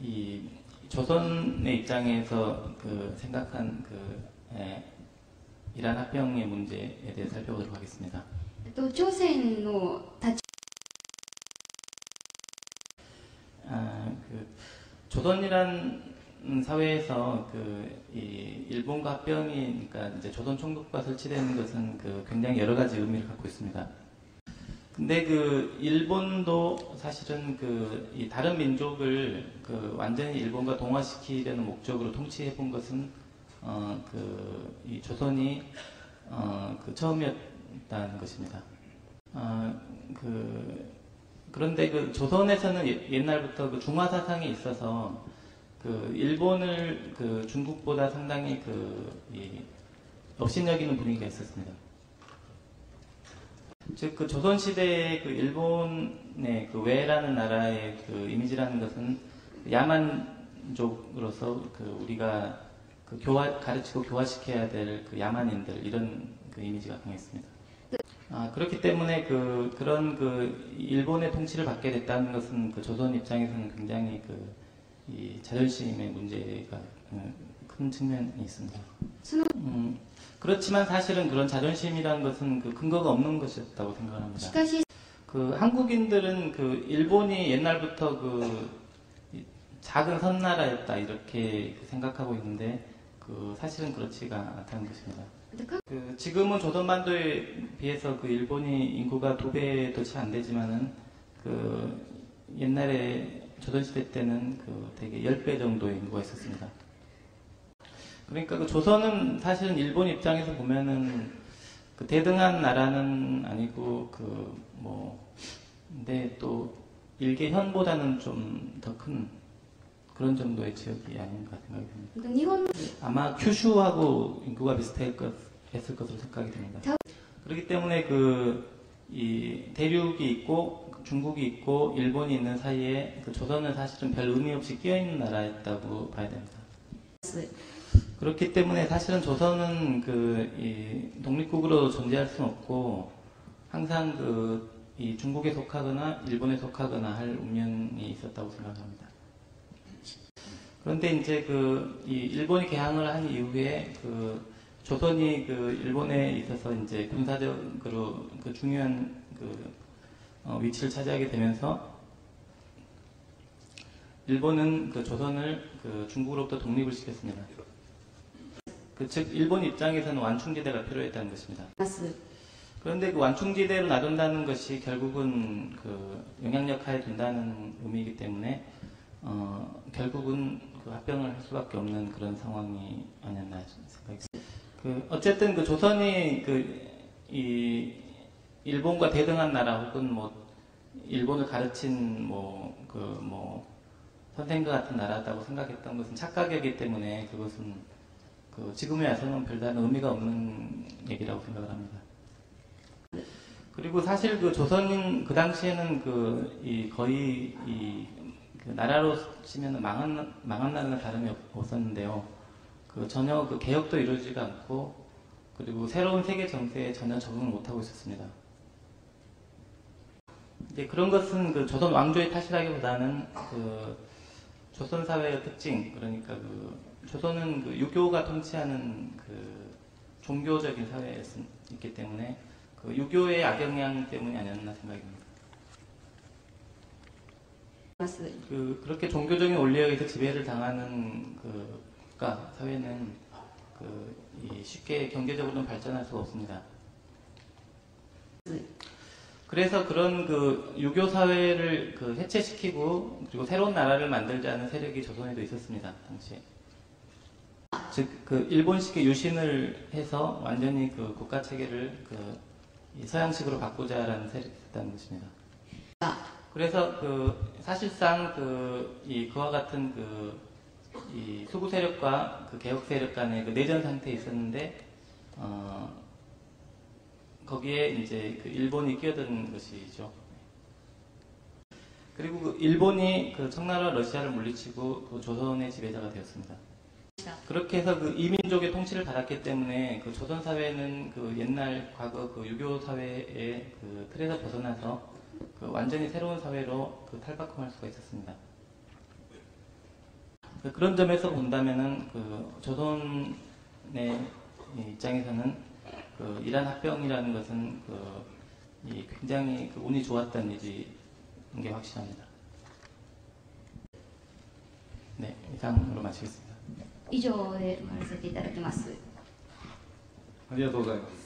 이 조선의 입장에서 생각한 이란 합병의 문제에 대해 살펴보도록 하겠습니다. 朝鮮の立ち 조선이란 사회에서 이 일본과 합병이 그러니까 이제 조선 총독부가 설치되는 것은 굉장히 여러 가지 의미를 갖고 있습니다. 근데 일본도 사실은 이 다른 민족을 완전히 일본과 동화시키려는 목적으로 통치해 본 것은 이 조선이 처음이었다는 것입니다. 그런데 조선에서는 옛날부터 중화 사상이 있어서 일본을 중국보다 상당히 업신여기는 분위기가 있었습니다. 즉 조선시대의 일본의 외라는 나라의 이미지라는 것은 야만족으로서 우리가 가르치고 교화시켜야 될 야만인들 이런 이미지가 강했습니다. 그렇기 때문에 그런 일본의 통치를 받게 됐다는 것은 조선 입장에서는 굉장히 이 자존심의 문제가 큰 측면이 있습니다. 그렇지만 사실은 그런 자존심이라는 것은 근거가 없는 것이었다고 생각합니다. 한국인들은 일본이 옛날부터 작은 선나라였다 이렇게 생각하고 있는데 사실은 그렇지가 않다는 것입니다. 지금은 조선반도에 비해서 일본이 인구가 2배도 채 안 되지만은 옛날에 조선시대 때는 되게 10배 정도의 인구가 있었습니다. 그러니까 조선은 사실은 일본 입장에서 보면은 대등한 나라는 아니고 근데 또 일개현보다는 좀 더 큰 그런 정도의 지역이 아닌가 생각이 듭니다. 아마 큐슈하고 인구가 비슷했을 것으로 생각이 됩니다. 그렇기 때문에 이 대륙이 있고 중국이 있고 일본이 있는 사이에 조선은 사실은 별 의미 없이 끼어있는 나라였다고 봐야 됩니다. 그렇기 때문에 사실은 조선은 이 독립국으로 존재할 수는 없고 항상 이 중국에 속하거나 일본에 속하거나 할 운명이 있었다고 생각합니다. 그런데 이제 이 일본이 개항을 한 이후에 조선이 일본에 있어서 이제 군사적으로 중요한 위치를 차지하게 되면서 일본은 조선을 중국으로부터 독립을 시켰습니다. 즉 일본 입장에서는 완충지대가 필요했다는 것입니다. 그런데 완충지대로 놔둔다는 것이 결국은 영향력 하에 둔다는 의미이기 때문에 결국은 합병을 할 수밖에 없는 그런 상황이 아니었나 생각이 듭니다. 어쨌든 조선이 이 일본과 대등한 나라 혹은 일본을 가르친 선생과 같은 나라다고 생각했던 것은 착각이기 때문에 그것은 지금에 와서는 별다른 의미가 없는 얘기라고 생각을 합니다. 그리고 사실 조선인 당시에는 거의 나라로 치면 망한 나라는 다름이 없었는데요. 전혀 개혁도 이루어지가 않고 그리고 새로운 세계 정세에 전혀 적응을 못하고 있었습니다. 이제 그런 것은 조선 왕조의 탓이라기보다는 조선 사회의 특징, 그러니까 조선은 유교가 통치하는 종교적인 사회였기 때문에 유교의 악영향 때문이 아니었나 생각이 듭니다. 그렇게 종교적인 원리에 의해서 지배를 당하는 국가, 사회는 쉽게 경제적으로는 발전할 수가 없습니다. 그래서 그런 유교 사회를 해체시키고 그리고 새로운 나라를 만들자는 세력이 조선에도 있었습니다. 당시에. 즉 일본식의 유신을 해서 완전히 국가 체계를 서양식으로 바꾸자라는 세력이 있었다는 것입니다. 그래서 사실상 그와 같은 이 수구 세력과 개혁 세력 간의 내전 상태에 있었는데 거기에 이제 일본이 끼어든 것이죠. 그리고 일본이 청나라 러시아를 물리치고 조선의 지배자가 되었습니다. 그렇게 해서 이민족의 통치를 받았기 때문에 조선 사회는 옛날 과거 유교 사회의 틀에서 벗어나서 그 완전히 새로운 사회로 그 탈바꿈할 수가 있었습니다. 그런 점에서 본다면은 그 조선의 입장에서는 그 이란 합병이라는 것은 굉장히 운이 좋았던 일인 게 확실합니다. 네, 이상으로 마치겠습니다. 以上で終わらせていただきます。ありがとうございます。